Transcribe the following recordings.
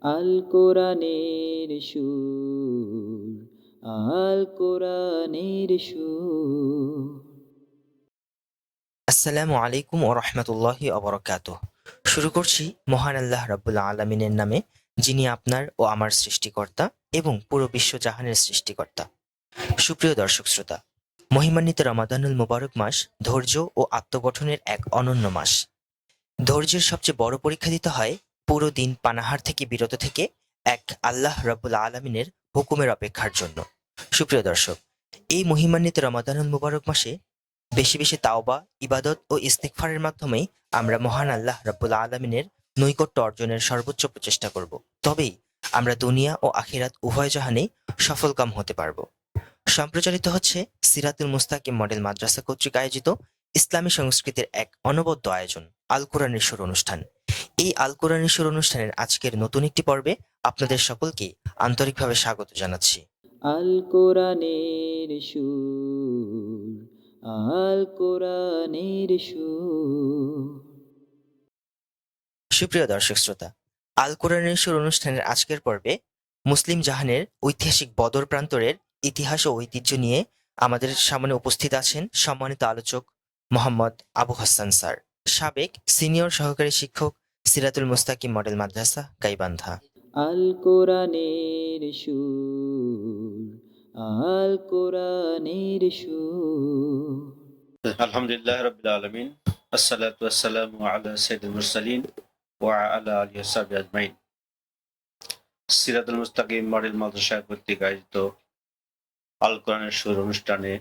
আল কোরআনের সুর, আল কোরআনের সুর। আসসালামু আলাইকুম ও রহমতুল্লাহি অবরকাতুহ। শুরু করছি মহান আল্লাহ রাব্বুল আলামিনের নামে, যিনি আপনার ও আমার সৃষ্টিকর্তা এবং পুরো বিশ্বজাহানের সৃষ্টিকর্তা। সুপ্রিয় দর্শক শ্রোতা, মহিমান্বিত রমাদানুল মুবারক মাস ধৈর্য ও আত্মগঠনের এক অনন্য মাস। ধৈর্যের সবচেয়ে বড় পরীক্ষা দিতে হয় পুরো দিন পানাহার থেকে বিরত থেকে এক আল্লাহ রাব্বুল আলামিনের হুকুমের অপেক্ষার জন্য। সুপ্রিয় দর্শক, এই মহিমান্বিত রমাদানুল মুবারক মাসে বেশি বেশি তাওবা, ইবাদত ও ইস্তিগফারের মাধ্যমেই আমরা মহান আল্লাহ রাব্বুল আলামিনের নৈকট্য অর্জনের সর্বোচ্চ প্রচেষ্টা করব। তবেই আমরা দুনিয়া ও আখিরাত উভয় জাহানেই সফলকাম হতে পারব। সম্প্রচারিত হচ্ছে সিরাতুল মুস্তাকিম মডেল মাদ্রাসা কর্তৃক আয়োজিত ইসলামী সংস্কৃতির এক অনবদ্য আয়োজন আল কোরআনের সুর অনুষ্ঠান। এই আল কোরআনের সুর অনুষ্ঠানের আজকের নতুন একটি পর্বে আপনাদের সকলকে আন্তরিকভাবে স্বাগত জানাচ্ছি। আল কোরআনের সুর, আল কোরআনের সুর। সুপ্রিয় দর্শক শ্রোতা, আল কোরআনের সুর অনুষ্ঠানের আজকের পর্বে মুসলিম জাহানের ঐতিহাসিক বদর প্রান্তরের ইতিহাস ও ঐতিহ্য নিয়ে আমাদের সামনে উপস্থিত আছেন সম্মানিত আলোচক মোহাম্মদ আবু হাসান স্যার, সাবেক সিনিয়র সহকারী শিক্ষক, সিরাতুল মুস্তাকিম মডেল মাদ্রাসা গাইবান্ধা। আল কোরআনের সুর, আল কোরআনের সুর। আলহামদুলিল্লাহ রাব্বিল আলামিন, আসসালাতু ওয়াসসালামু আলা সাইয়্যিদিল মুরসালিন ওয়া আলা আলিহি ওয়া সাহবিহি আজমাইন। সিরাতুল মুস্তাকিম মডেল মাদ্রাসা কর্তৃক আয়োজিত আল কোরআনের সুর অনুষ্ঠানে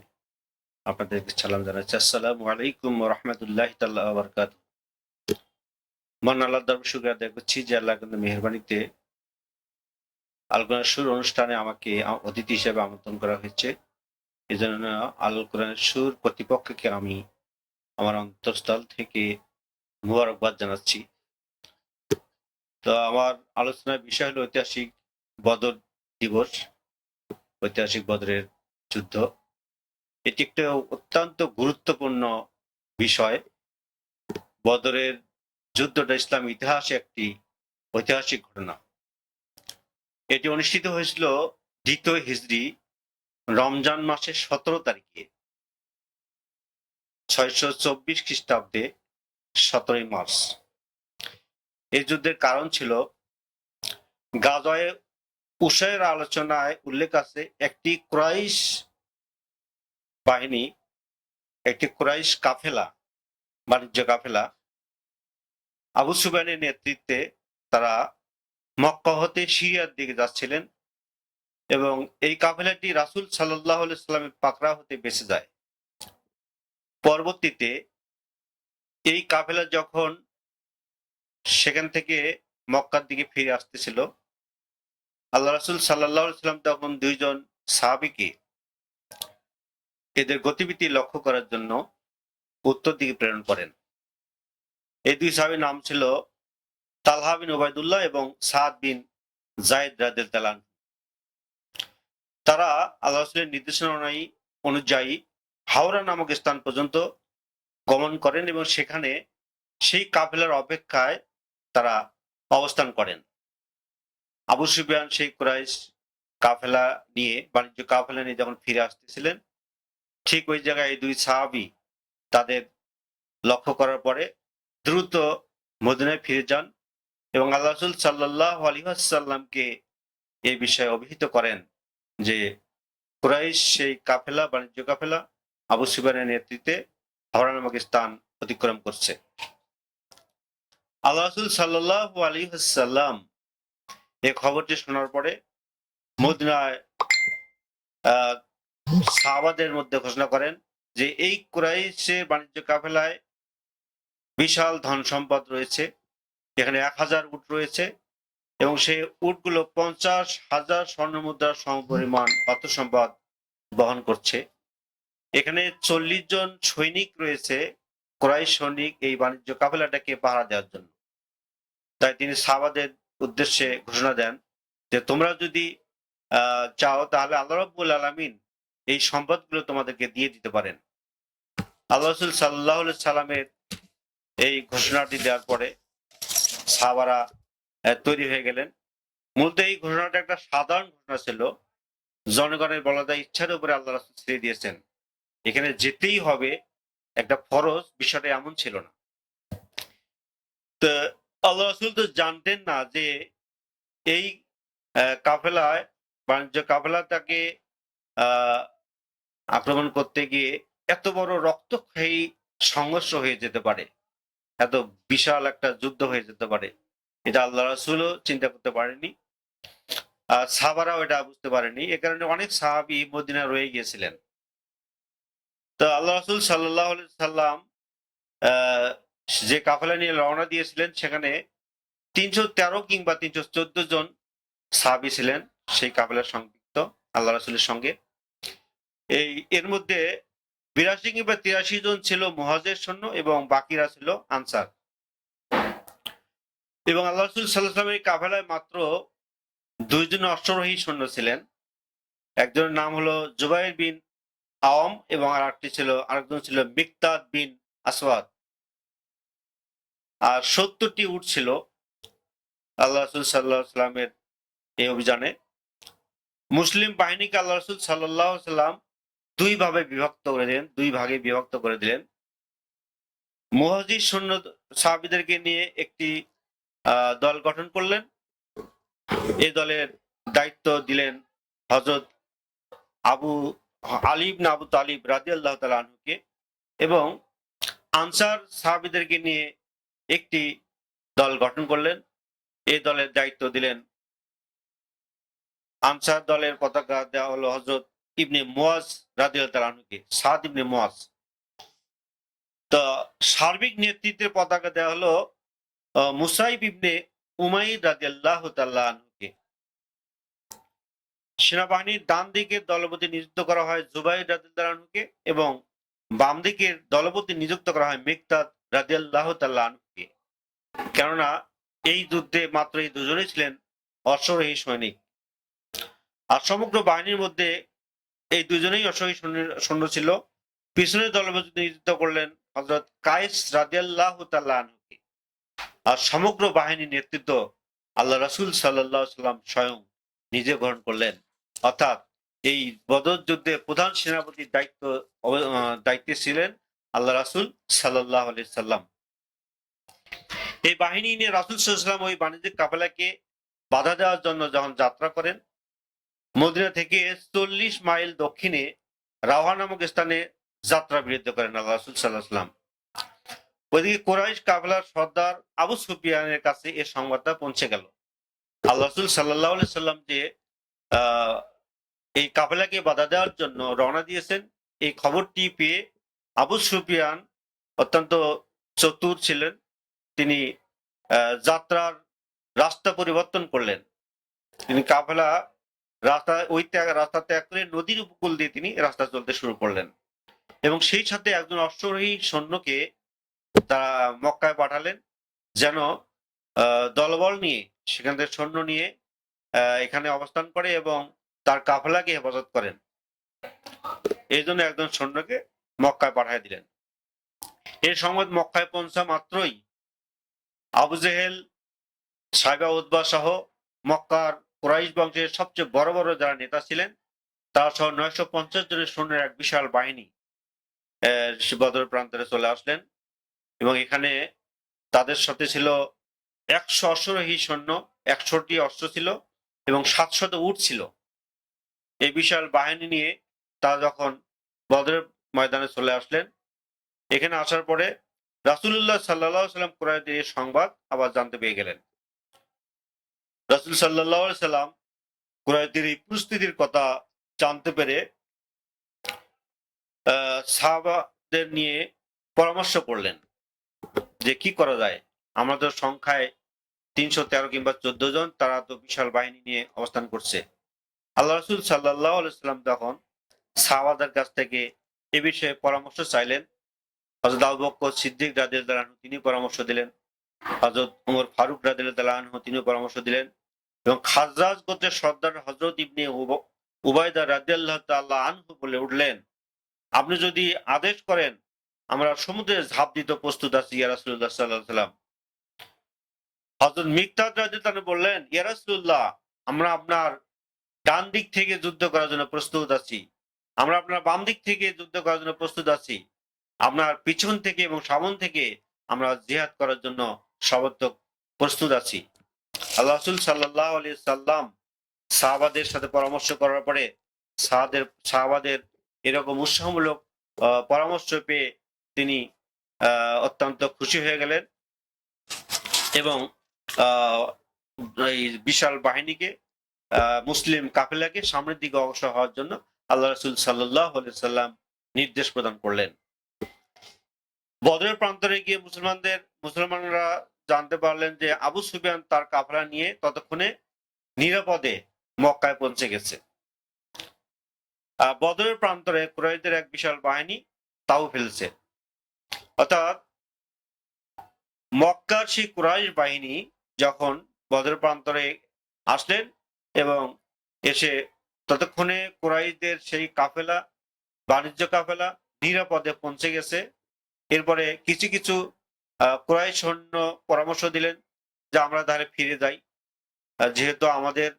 আপনাদেরকে সালাম জানাচ্ছি। আসসালামু আলাইকুম ওয়া রাহমাতুল্লাহি তাআলা ওয়া বারাকাতুহু। মহান আল্লাহর দরবারে শুকরিয়া আদায় করছি যে আল্লাহ কিন্তু মেহেরবানিতে আল কোরআনের সুর অনুষ্ঠানে আমাকে অতিথি হিসেবে আমন্ত্রণ করা হয়েছে। এজন্য আল কোরআনের সুর কর্তৃপক্ষকে আমি আমার অন্তঃস্থল থেকে মুবারকবাদ জানাচ্ছি। তো আমার আলোচনার বিষয় হলো ঐতিহাসিক বদর দিবস, ঐতিহাসিক বদরের যুদ্ধ। এটি একটা অত্যন্ত গুরুত্বপূর্ণ বিষয়। বদরের যুদ্ধটা ইসলাম ইতিহাসে একটি ঐতিহাসিক ঘটনা। এটি অনুষ্ঠিত হয়েছিল দ্বিতীয় হিজরি রমজান মাসের 17 তারিখে 624 খ্রিস্টাব্দে 17 মার্চ। এই যুদ্ধের কারণ ছিল গাজওয়ে উসাইর আলোচনায় উল্লেখ আছে একটি কুরাইশ বাহিনী, একটি কুরাইশ কাফেলা, বাণিজ্য কাফেলা আবু সুফিয়ানের নেতৃত্বে তারা মক্কা হতে সিরিয়ার দিকে যাচ্ছিলেন এবং এই কাফেলাটি রাসূল সাল্লাল্লাহু আলাইহি সাল্লামের পাকড়া হতে বেঁচে যায়। পরবর্তীতে এই কাফেলা যখন সেখান থেকে মক্কার দিকে ফিরে আসতেছিল, আল্লাহ রাসূল সাল্লাল্লাহু আলাইহি সাল্লাম তখন দুইজন সাহাবীকে এদের গতিবিধি লক্ষ্য করার জন্য উত্তর দিকে প্রেরণ করেন। এই দুই সাহাবীর নাম ছিল তালহা বিন উবাইদুল্লাহ এবং সাদ বিন যায়েদ রাদিয়াল্লাহু আনহু। তারা আল্লাহ রাসূলের নির্দেশনা অনুযায়ী হাওরা নামক স্থান পর্যন্ত গমন করেন এবং সেখানে সেই কাফেলার অপেক্ষায় তারা অবস্থান করেন। আবু সুফিয়ান সেই কুরাইশ কাফেলা নিয়ে, বাণিজ্য কাফেলা নিয়ে যখন ফিরে আসতেছিলেন, ঠিক ওই জায়গায় এই দুই সাহাবী তাদের লক্ষ্য করার পরে দ্রুত মদিনায় ফিরে যান এবং আল্লাহ রাসূল সাল্লাল্লাহু আলাইহি ওয়াসাল্লামকে এই বিষয়ে অভিহিত করেন যে কুরাইশ সেই কাফেলা, বাণিজ্য কাফেলা আবু সুফিয়ানের নেতৃত্বে হাওরা নামক স্থান অতিক্রম করছে। আল্লাহ রাসূল সাল্লাল্লাহু আলাইহি ওয়াসাল্লাম এই খবরটি শোনার পরে মদিনায় সাহাবাদের মধ্যে ঘোষণা করেন যে এই কুরাইশের বাণিজ্য কাফেলায় বিশাল ধন সম্পদ রয়েছে, এখানে 1000 উট রয়েছে এবং সেই উটগুলো 50,000 স্বর্ণমুদ্রার সমপরিমাণ অর্থ সম্পদ বহন করছে। এখানে 40 জন সৈনিক রয়েছে, কুরাইশ সৈনিক, এই বাণিজ্য কাফেলাটাকে পাহারা দেওয়ার জন্য। তাই তিনি সাহাবাদের উদ্দেশ্যে ঘোষণা দেন যে তোমরা যদি চাও তাহলে আল্লাহ রাব্বুল আলামিন এই সম্পদগুলো তোমাদেরকে দিয়ে দিতে পারেন। আল্লাহ রাসূল সাল্লাল্লাহু আলাইহি সাল্লামের এই ঘোষণাটি দেওয়ার পরে সাহাবারা তৈরি হয়ে গেলেন মূলত এই ঘোষণাটা একটা সাধারণ ঘোষণা ছিল, জনগণের বলা যায় ইচ্ছার উপরে আল্লাহ রাসূল ছেড়ে দিয়েছেন, এখানে যেতেই হবে, একটা ফরজ, বিষয়টা এমন ছিল না। তো আল্লাহ রাসূল তো জানতেন না যে এই কাফেলায়, বাণিজ্য কাফেলা তাকে আহ আক্রমণ করতে গিয়ে এত বড় রক্তক্ষয়ী সংঘর্ষ হয়ে যেতে পারে, এত বিশাল একটা যুদ্ধ হয়ে যেতে পারে, এটা আল্লাহ রাসূলও চিন্তা করতে পারেনি, আর সাহাবারাও এটা বুঝতে পারেনি। এ কারণে অনেক সাহাবী মদিনায় রয়ে গিয়েছিলেন। তো আল্লাহ রাসূল সাল্লাল্লাহু আলাইহি সাল্লাম আহ, যে কাফেলা নিয়ে রওনা দিয়েছিলেন, সেখানে 313 কিংবা 314 জন সাহাবী ছিলেন সেই কাফেলার সংযুক্ত আল্লাহ রাসূলের সঙ্গে। এর মধ্যে 82 কিংবা 83 জন ছিল মুহাজির সৈন্য এবং বাকিরা ছিল আনসার। এবং আল্লাহ রাসূল সাল্লাল্লাহু আলাইহি ওয়াসাল্লামের কাফেলায় মাত্র 2 জন অশ্বরোহী সৈন্য ছিলেন। একজনের নাম হলো জুবাইর বিন আওয়াম এবং আরেকজন ছিল মিকদাদ বিন আসওয়াদ। আর 70টি উট ছিল আল্লাহ রাসূল সাল্লাল্লাহু আলাইহি ওয়াসাল্লামের এই অভিযানে। মুসলিম বাহিনীকে আল্লাহ রাসূল সাল্লাল্লাহু আলাইহি ওয়াসাল্লাম দুই ভাগে বিভক্ত করে দিলেন। মুহাজির সৈন্য সাহাবীদেরকে নিয়ে একটি দল গঠন করলেন। এই দলের দায়িত্ব দিলেন হযরত আলী ইবনে আবু তালিব রাদিয়াল্লাহু তাআলা আনহুকে, এবং আনসার সাহাবীদেরকে নিয়ে একটি দল গঠন করলেন। এই দলের দায়িত্ব দিলেন, আনসার দলের পতাকা দেওয়া হলো হযরত ইবনে মুয়াজ রাদিয়াল্লাহু তাআলা আনহুকে, সাদ ইবনে মুয়াজ। তো সার্বিক নেতৃত্বের পতাকা দেওয়া হলো মুসাইব ইবনে উমাইর রাদিয়াল্লাহু তাআলা আনহুকে। সেনাবাহিনীর ডান দিকের দলপতি নিযুক্ত করা হয় জুবাইর রাদিয়াল্লাহু আনহুকে এবং বাম দিকের দলপতি নিযুক্ত করা হয় মিকদাদ রাদিয়াল্লাহু তাআলা আনহুকে। কেননা এই যুদ্ধে মাত্র এই দুজনেই ছিলেন অশ্বারোহী সৈনিক, আর সমগ্র বাহিনীর মধ্যে এই দুজনেই অশ্বারোহী সৈন্য ছিল। পিছনের দলপতি নিযুক্ত করলেন হযরত কায়েস রাদিয়াল্লাহু তাআলা আনহুকে। আর সমগ্র বাহিনীর নেতৃত্ব আল্লাহ রাসূল সাল্লাল্লাহু আলাইহি সাল্লাম স্বয়ং নিজে গ্রহণ করলেন। অর্থাৎ এই বদর যুদ্ধে প্রধান সেনাপতির দায়িত্বে ছিলেন আল্লাহ রাসূল সাল্লাল্লাহু আলাইহি সাল্লাম। এই বাহিনী নিয়ে রাসূল সাল্লাল্লাহু আলাইহি সাল্লাম ওই বাণিজ্যিক কাফেলাকে বাধা দেওয়ার জন্য যখন যাত্রা করেন, মদিনা থেকে 40 মাইল দক্ষিণে রাওহা নামক স্থানে যাত্রা বিরতি করেন আল্লাহ রাসূল সাল্লাল্লাহু আলাইহি সাল্লাম। ওইদিকে কুরাইশ কাফেলার সর্দার আবু সুফিয়ানের কাছে এই সংবাদটা পৌঁছে গেল। আল্লাহ রাসূল সাল্লাল্লাহু আলাইহি সাল্লাম যে এই কাফেলাকে বাধা দেওয়ার জন্য রওনা দিয়েছেন, এই খবরটি পেয়ে আবু সুফিয়ান অত্যন্ত চতুর ছিলেন। তিনি যাত্রার রাস্তা পরিবর্তন করলেন। তিনি কাফেলা রাস্তা ত্যাগ করে নদীর উপকূল দিয়ে তিনি রাস্তা চলতে শুরু করলেন, এবং সেই সাথে একজন অশ্বারোহী সৈন্যকে তারা মক্কায় পাঠালেন, যেন দলবল নিয়ে সেখান থেকে সৈন্য নিয়ে এখানে অবস্থান করে এবং তার কাফেলাকে হেফাজত করেন। এই জন্য একজন সৈন্যকে মক্কায় পাঠিয়ে দিলেন। এই সংবাদ মক্কায় পৌঁছা মাত্রই আবু জেহেল, সাইবা উতবা সহ মক্কার কুরাইশ বংশের সবচেয়ে বড় বড় যারা নেতা ছিলেন, তারা সহ 950 জনের সৈন্যের এক বিশাল বাহিনী বদর প্রান্তরে চলে আসলেন, এবং এখানে তাদের সাথে ছিল 100 অশ্বারোহী সৈন্য, 100টি অস্ত্র ছিল এবং 700 উট ছিল। এই বিশাল বাহিনী নিয়ে তারা যখন বদরের ময়দানে চলে আসলেন, এখানে আসার পরে রাসূলুল্লাহ সাল্লাল্লাহু আলাইহি সাল্লাম কুরাইশদের এই সংবাদ আবার জানতে পেয়ে গেলেন। রাসূল সাল্লাল্লাহু আলাইহি সাল্লাম কুরাইশদের এই পরিস্থিতির কথা জানতে পেরে সাহাবাদের নিয়ে পরামর্শ করলেন যে কি করা যায়। আমাদের সংখ্যায় 313 কিংবা 14 জন, তারা তো বিশাল বাহিনী নিয়ে অবস্থান করছে। আল্লাহ রাসূল সাল্লাল্লাহু আলাইহি সাল্লাম তখন সাহাবাদের কাছ থেকে এ বিষয়ে পরামর্শ চাইলেন। হযরত আবু বকর সিদ্দিক রাদিয়াল্লাহু আনহু তিনি পরামর্শ দিলেন, হযরত ওমর ফারুক রাদিয়াল্লাহু আনহু তিনি পরামর্শ দিলেন, এবং খাজরাজ গোত্রের সর্দার হযরত ইবনে উবাইদা রাদিয়াল্লাহু তাআলা আনহু বলে উঠলেন, আপনি যদি আদেশ করেন আমরা সমুদ্রে ঝাঁপ দিতে প্রস্তুত আছি ইয়া রাসূলুল্লাহ সাল্লাল্লাহু আলাইহি ওয়াসাল্লাম। হযরত মিকদাদ রাদিয়াল্লাহু আনহু বললেন, ইয়া রাসূলুল্লাহ, আমরা আপনার ডান দিক থেকে যুদ্ধ করার জন্য প্রস্তুত আছি, আমরা আপনার বাম দিক থেকে যুদ্ধ করার জন্য প্রস্তুত আছি, আপনার পিছন থেকে এবং সামন থেকে আমরা জিহাদ করার জন্য সর্বাত্মক প্রস্তুত আছি। আল্লাহ রাসূল সাল্লাল্লাহু আলাইহি সাল্লাম সাহাবাদের সাথে পরামর্শ করার পরে সাহাবাদের এরকম উৎসাহমূলক পরামর্শ পেয়ে তিনি অত্যন্ত খুশি হয়ে গেলেন এবং এই বিশাল বাহিনীকে মুসলিম কাফেলাকে সামনের দিকে অগ্রসর হওয়ার জন্য আল্লাহ রাসূল সাল্লাল্লাহু আলাইহি সাল্লাম নির্দেশ প্রদান করলেন। বদরের প্রান্তরে গিয়ে মুসলমানরা জানতে পারলেন যে আবু সুফিয়ান তার কাফেলা নিয়ে ততক্ষণে নিরাপদে মক্কায় পৌঁছে গেছে। বদরের প্রান্তরে কুরাইশদের এক বিশাল বাহিনী তাও ফেলছে, অর্থাৎ মক্কার সেই কুরাইশ বাহিনী যখন বদরের প্রান্তরে আসলেন এবং এসে ততক্ষণে কুরাইশদের সেই কাফেলা, বাণিজ্য কাফেলা নিরাপদে পৌঁছে গেছে। এরপরে কিছু কিছু কুরাইশ সৈন্য পরামর্শ দিলেন যে আমরা তাহলে ফিরে যাই, যেহেতু আমাদের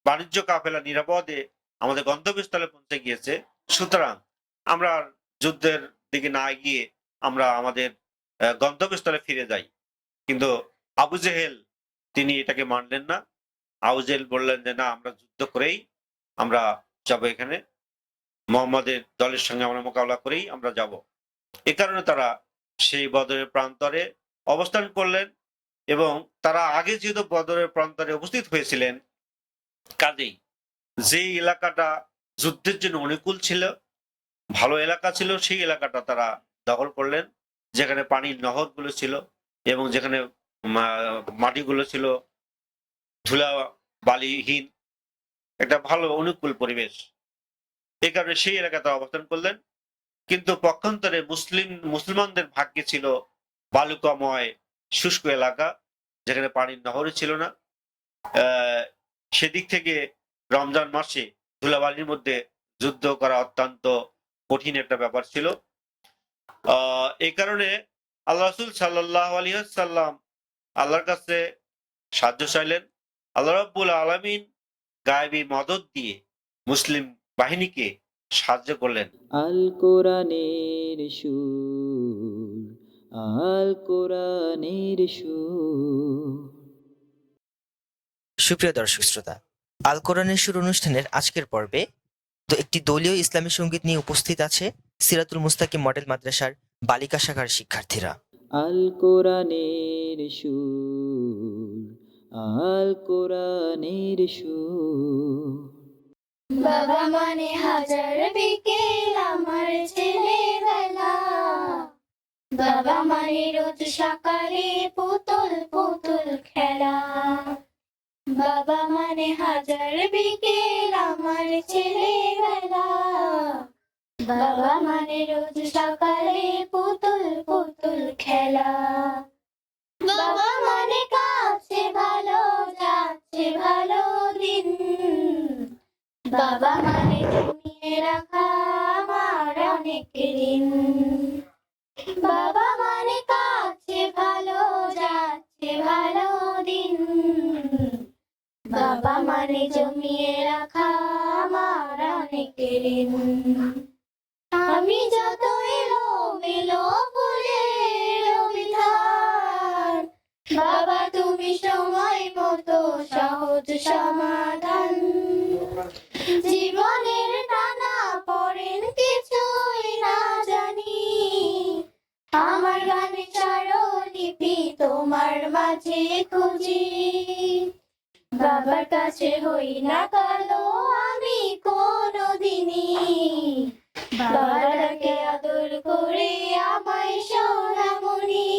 বাণিজ্য কাফেলা নিরাপদে আমাদের গন্তব্যস্থলে পৌঁছে গিয়েছে, সুতরাং আমরা যুদ্ধের দিকে না গিয়ে আমরা আমাদের গন্তব্যস্থলে ফিরে যাই। কিন্তু আবু জেহেল তিনি এটাকে মানলেন না। আবু জেহেল বললেন যে না, আমরা যুদ্ধ করেই আমরা যাব, এখানে মুহাম্মাদের দলের সঙ্গে আমরা মোকাবিলা করেই আমরা যাব। এ কারণে তারা সেই বদরের প্রান্তরে অবস্থান করলেন এবং তারা আগে যেহেতু বদরের প্রান্তরে উপস্থিত হয়েছিলেন, কাজেই যে এলাকাটা যুদ্ধের জন্য অনুকূল ছিল, ভালো এলাকা ছিল, সেই এলাকাটা তারা দখল করলেন, যেখানে পানির নহরগুলো ছিল এবং যেখানে মাটিগুলো ছিল ধুলা বালিহীন, একটা ভালো অনুকূল পরিবেশ। এই কারণে সেই এলাকাতে অবস্থান করলেন। কিন্তু পক্ষান্তরে মুসলমানদের ভাগ্যে ছিল বালুকাময় শুষ্ক এলাকা, যেখানে পানির নহরই ছিল না। সেদিক থেকে রমজান মাসে ধুলাবালির মধ্যে যুদ্ধ করা অত্যন্ত কঠিন একটা ব্যাপার ছিল। এই কারণে আল্লাহ রাসূল সাল্লাল্লাহু আলাইহি ওয়াসাল্লাম আল্লাহর কাছে সাহায্য চাইলেন। আল্লাহ রাব্বুল আলামিন গায়েবী মদদ দিয়ে মুসলিম বাহিনীকে সাহায্য করলেন। আল কোরআনের সুর, আল কোরআনের সুর। সুপ্রিয় দর্শক শ্রোতা, আল কোরআনের সুর অনুষ্ঠানের আজকের পর্বে তো একটি দলীয় ইসলামী সঙ্গীত নিয়ে উপস্থিত আছে সিরাতুল মুস্তাকিম মডেল মাদ্রাসার বালিকা শাখার শিক্ষার্থীরা। আল কোরআনের সুর, আল কোরআনের সুর। বাবা মানে হাজার বিকেল আমার ছেলেবেলা, বাবা মানে রোজ সকালে পুতুল পুতুল খেলা। বাবা মানে হাজার বিকেল আমার ছেলেবেলা, বাবা মানে রোজ সকালে পুতুল পুতুল খেলা। বাবা মানে কাছে ভালো যাচ্ছে ভালো দিন, বাবা মানে জমিয়ে রাখা আমার অনেক ঋণ। বাবা মানে কাছে ভালো যাচ্ছে ভালো দিন, বাবা মানে জমিয়ে রাখা আমার অনেক ঋণ। আমি যত এলো মেলো ফুলের বিধান, বাবা তুমি সময় মতো সহজ সমাধান। জীবনের টানা পড়েন কিছুই না জানি, আমার গানে স্বরলিপি তোমার মাঝে খুঁজি। বাবার কাছে হই না কালো আমি কোনোদিনই, বাবাকে আদর করে আমায় সোনামণি।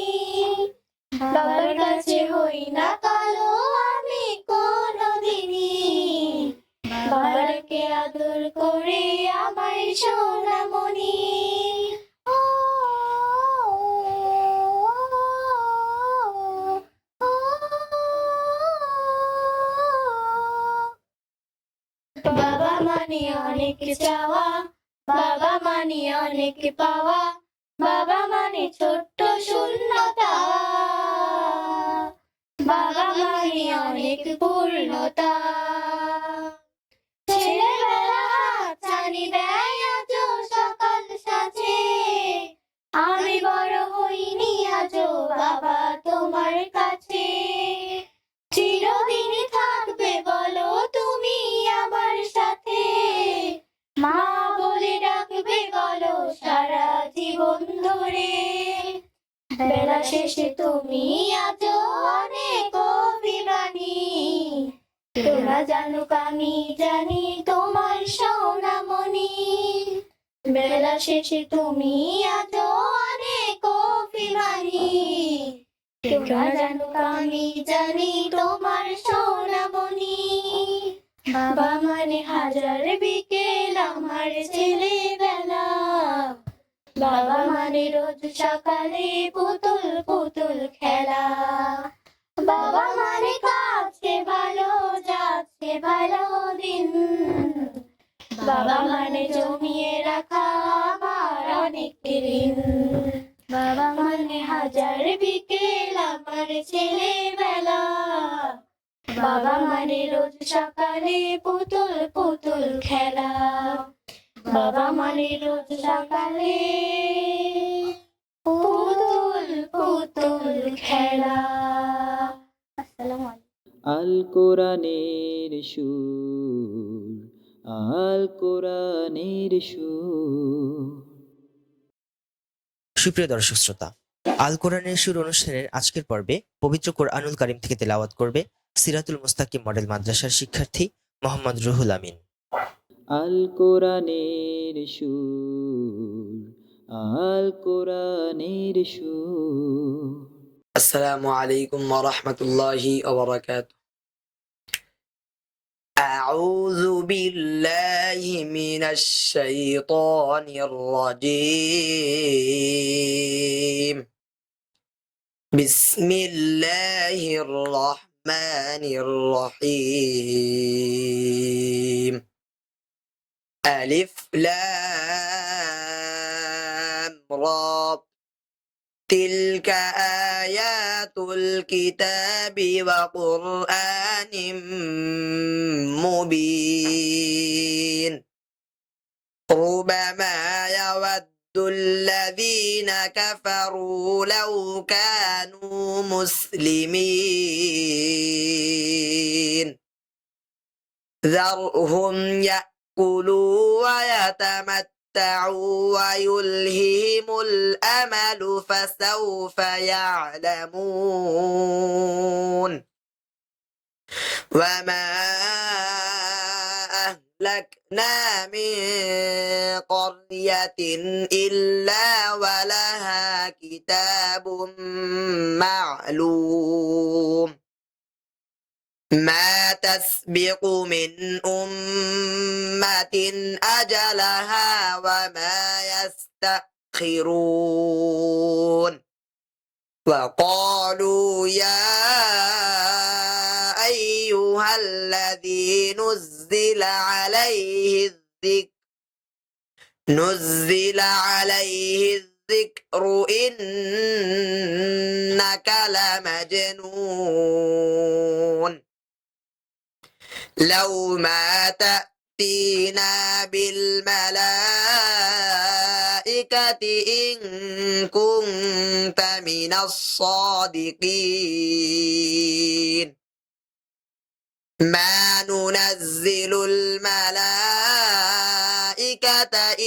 বাবার কাছে হই না কালো আমি কোনোদিনই, বাবাকে আদর করে আমায় সোনামণি। বাবা মানে অনেক চাওয়া, বাবা মানে অনেক পাওয়া, বাবা মানে ছোট্ট শূন্যতা। বাবা মানে অনেক পূর্ণতা। ছেলেবেলা হাত ছানি দেয় আজও সকাল সাজে, আমি বড় হইনি আজও বাবা তোমার কাছে। চিরদিনই থাকবে বলো তুমি আমার সাথে, মা বলে ডাকবে বলো সারা জীবন ধরে। বেলা শেষে তুমি আজও অনেক অভিমানী, তোরা জানুক আমি জানি তোমার সোনামণি। বেলা শেষে তুমি আজও অনেক অভিমানী, তোরা জানুক আমি জানি তোমার সোনামণি। বাবা মানে হাজার বিকেল আমার ছেলেবেলা, বাবা মানে রোজ সকালে পুতুল পুতুল খেলা। বাবা মানে কাছে ভালো যাচ্ছে ভালো দিন, বাবা মানে জমিয়ে রাখা আমার অনেক ঋণ। বাবা মানে হাজার বিকেল আমার ছেলেবেলা, বাবা মানে রোজ সকালে পুতুল পুতুল খেলা। বাবা মানে রোজ সকালে পুতুল পুতুল খেলা। আসসালামু আলাইকুম। আল কোরআনের সুর, আল কোরআনের সুর। সুপ্রিয় দর্শক শ্রোতা, আল কোরআনের সুর অনুষ্ঠানের আজকের পর্বে পবিত্র কোরআনুল কারীম থেকে তেলাওয়াত করবে সিরাতুল মুস্তাকিম মডেল মাদ্রাসার শিক্ষার্থী মোহাম্মদ রুহুল আমিন। আল কোরআনের সুর, আল কোরআনের সুর। السلام عليكم ورحمة الله وبركاته. أعوذ بالله من الشيطان الرجيم. بسم الله الرحمن الرحيم. ألف لام را، تلك آيات الكتاب وقرآن مبين. ربما يود الذين كفروا لو كانوا مسلمين. ذرهم يأكلوا ويتمتعوا ويلههم الأمل فسوف يعلمون. وما أهلكنا من قرية إلا ولها كتاب معلوم. ما تسبق من أمة أجلها وما يستأخرون. وقالوا يا أيها الذي نزل عليه الذكر إنك لمجنون. لو ما تأتينا بالملائكة إن كنت من الصادقين. ما ننزل الملائكة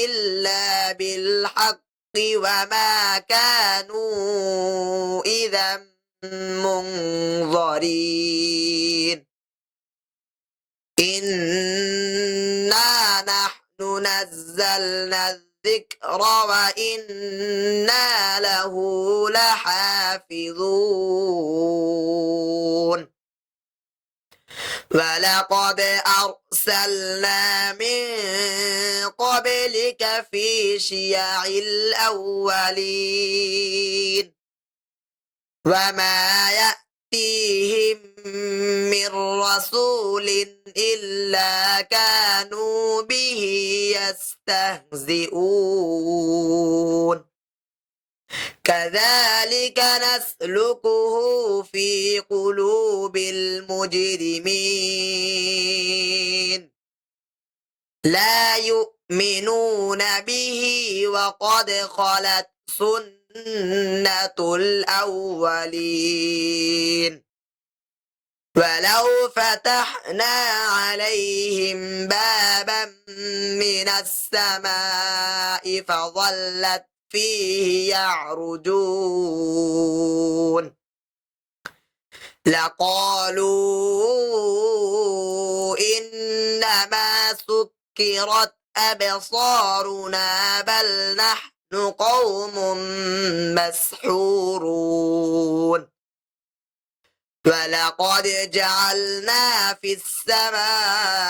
إلا بالحق وما كانوا إذا منظرين. إنا نحن نزلنا الذكر وإنا له لحافظون. ولقد أرسلنا من قبلك في شيع الأولين. وما يأتيهم من رسول إلا كانوا به يستهزئون. كذلك نسلكه في قلوب المجرمين لا يؤمنون به وقد خلت سنة الأولين ولو فتحنا عليهم بابا من السماء فظلت فيه يعرجون لقالوا إنما سكرت أبصارنا بل نحن قوم مسحورون ولقد جعلنا في السماء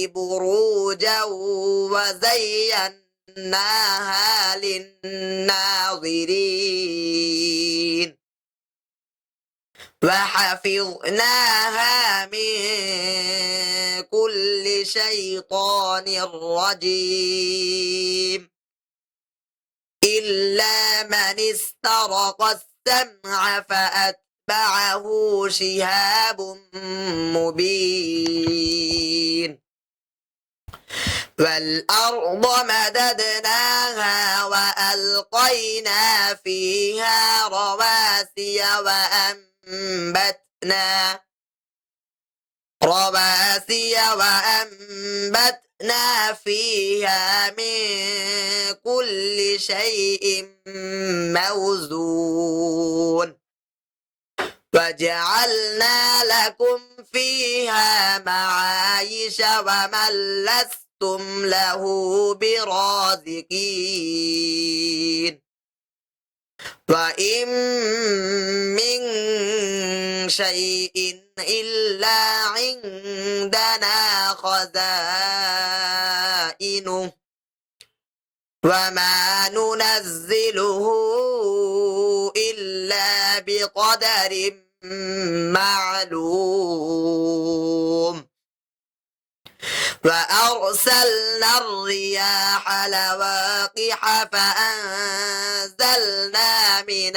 بروجا وزيناها للناظرين وحفظناها من كل شيطان رجيم إلا من استرق السمع فأتبعه شهاب مبين والأرض مددناها وألقينا فيها رواسي وأنبتنا فيها من كل شيء موزون وجعلنا لكم فيها معايش ومن لستم له برازقين وإن من شيء إلا عندنا خزائنه وما ننزله إلا بقدر معلوم وأرسلنا الرياح لواقح فأنزلنا من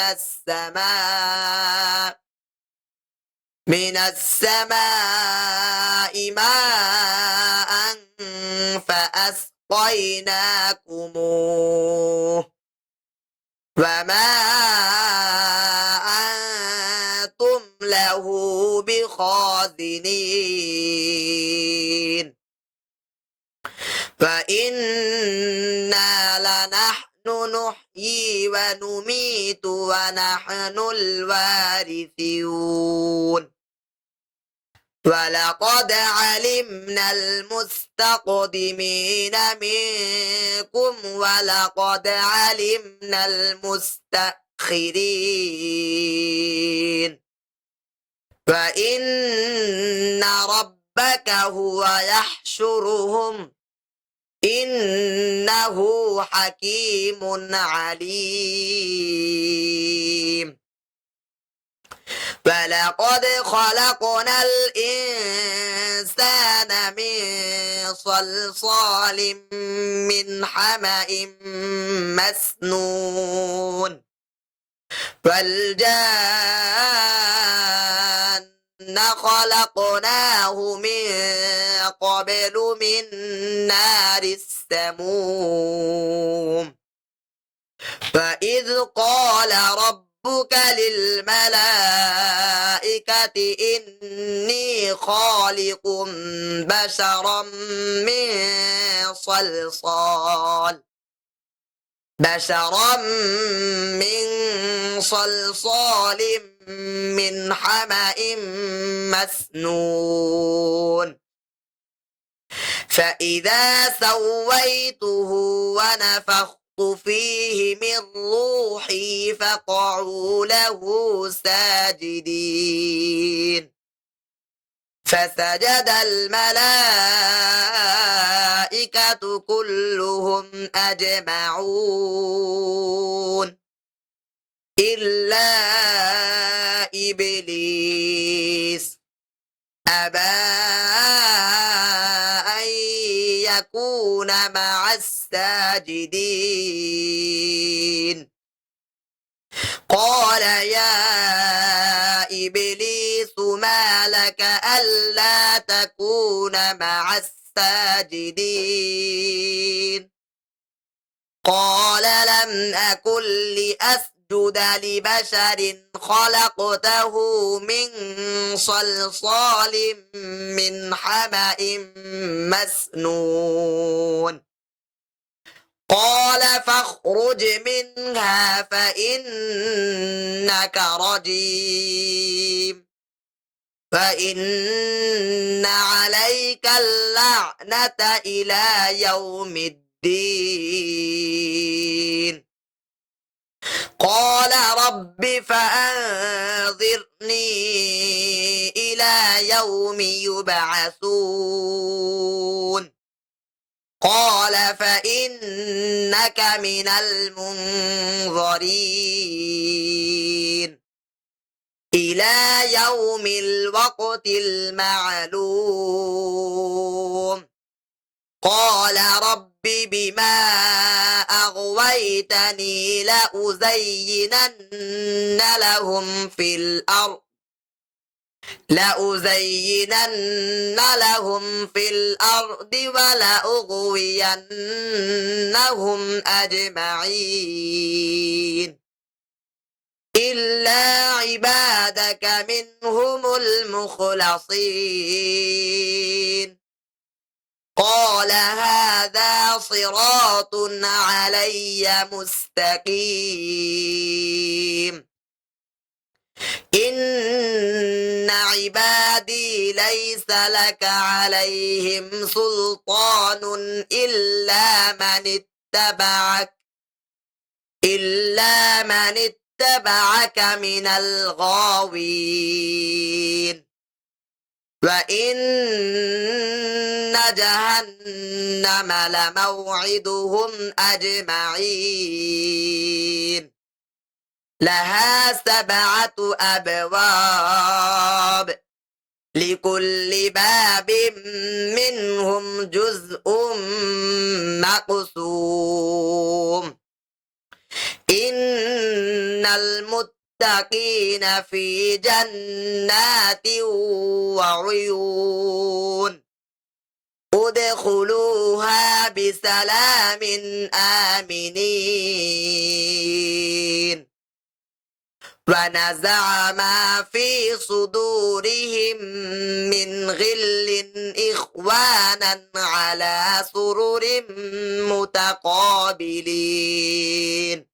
السماء ماء فأسقيناكموه وما أنتم له بخازنين فإنا لنحن نحيي ونميت ونحن الوارثون ولقد علمنا المستقدمين منكم ولقد علمنا المستأخرين وإن ربك هو يحشرهم إنه حكيم عليم ولقد خلقنا الإنسان من صلصال من حمأ مسنون والجان خلقناه من قبل من نار السموم فإذ قال ربك للملائكة إني خالق بشرا من صلصال من حمأ مسنون فإذا سويته ونفخت فيه من روحي فقعوا له ساجدين فسجد الملائكة كلهم أجمعون إلا إبليس أبى أن يكون مع الساجدين قال يا إبليس ما لك ألا تكون مع الساجدين قال لم أكن لأسجد لبشر خلقته من صلصال من حمأ مسنون قال فاخرج منها فإنك رجيم فإن عليك اللعنة إلى يوم الدين قال رب فأنظرني إلى يوم يبعثون قال فإنك من المنظرين إلى يوم الوقت المعلوم قال رب بما أغويتني لأزينن لهم في الأرض ولأغوينهم أجمعين إلا عبادك منهم المخلصين قال هذا صراط علي مستقيم إن عبادي ليس لك عليهم سلطان إلا من اتبعك من الغاوين وإن جهنم لموعدهم أجمعين لها 7 أبواب لكل باب منهم جزء مقسوم إن المتقين في جنات وعيون ادخلوها بسلام آمنين ونزع ما في صدورهم من غل إخوانا على سرر متقابلين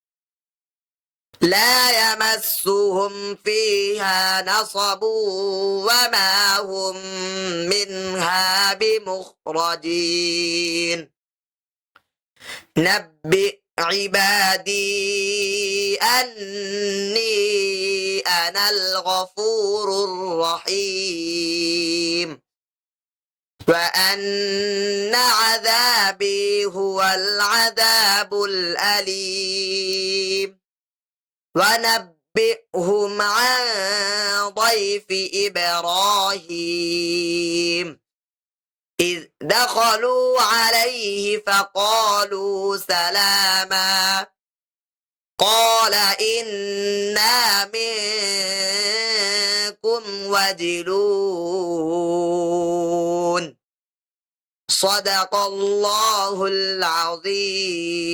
لا يمسهم فيها نصب وما هم منها بمخرجين نبئ عبادي أني أنا الغفور الرحيم وأن عذابي هو العذاب الأليم ونبئهم عن ضيف إبراهيم إذ دخلوا عليه فقالوا سلاما قال إنا منكم وجلون صدق الله العظيم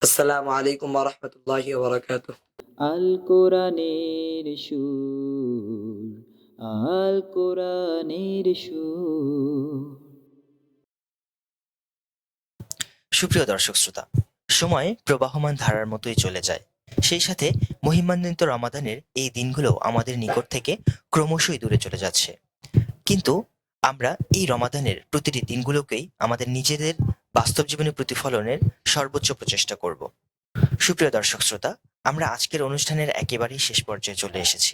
السلام عليكم ورحمة الله وبركاته আল কোরআনের সুর, আল কোরআনের সুর। সুপ্রিয় দর্শক শ্রোতা, সময় প্রবাহমান ধারার মতোই চলে যায়। সেই সাথে মহিমান্বিত রমাদানের এই দিনগুলো আমাদের নিকট থেকে ক্রমশই দূরে চলে যাচ্ছে। কিন্তু আমরা এই রমাদানের প্রতিটি দিনগুলোকেই আমাদের নিজেদের বাস্তব জীবনে প্রতিফলনের সর্বোচ্চ প্রচেষ্টা করব। সুপ্রিয় দর্শক শ্রোতা, আমরা আজকের অনুষ্ঠানের একেবারেই শেষ পর্যায়ে চলে এসেছি।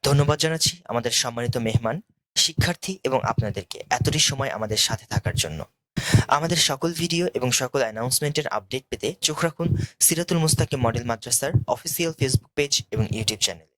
ধন্যবাদ জানাচ্ছি আমাদের সম্মানিত মেহমান, শিক্ষার্থী এবং আপনাদেরকে এতটি সময় আমাদের সাথে থাকার জন্য। আমাদের সকল ভিডিও এবং সকল অ্যানাউন্সমেন্টের আপডেট পেতে চোখ রাখুন সিরাতুল মুস্তাকিম মডেল মাদ্রাসার অফিসিয়াল ফেসবুক পেজ এবং ইউটিউব চ্যানেলে।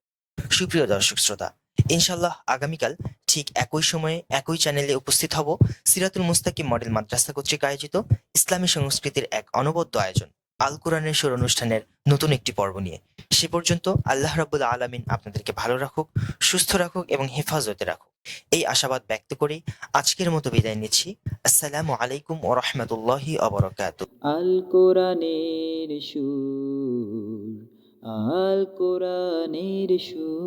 সুপ্রিয় দর্শক শ্রোতা, ইনশাআল্লাহ আগামীকাল ঠিক একই সময়ে একই চ্যানেলে উপস্থিত হব সিরাতুল মুস্তাকিম মডেল মাদ্রাসা কর্তৃক আয়োজিত ইসলামী সংস্কৃতির এক অনবদ্য আয়োজন আল কোরআনের সুর অনুষ্ঠানের নতুন একটি পর্ব নিয়ে। সে পর্যন্ত আল্লাহ রাব্বুল আলামিন আপনাদেরকে ভালো রাখুক, সুস্থ রাখুক এবং হেফাজতে রাখুক, এই আশাবাদ ব্যক্ত করেই আজকের মতো বিদায় নিচ্ছি। আসসালামু আলাইকুম ওয়া রাহমাতুল্লাহি ওয়া বারাকাতুহু। আল কোরআনের সুর, আল কোরআনের সুর।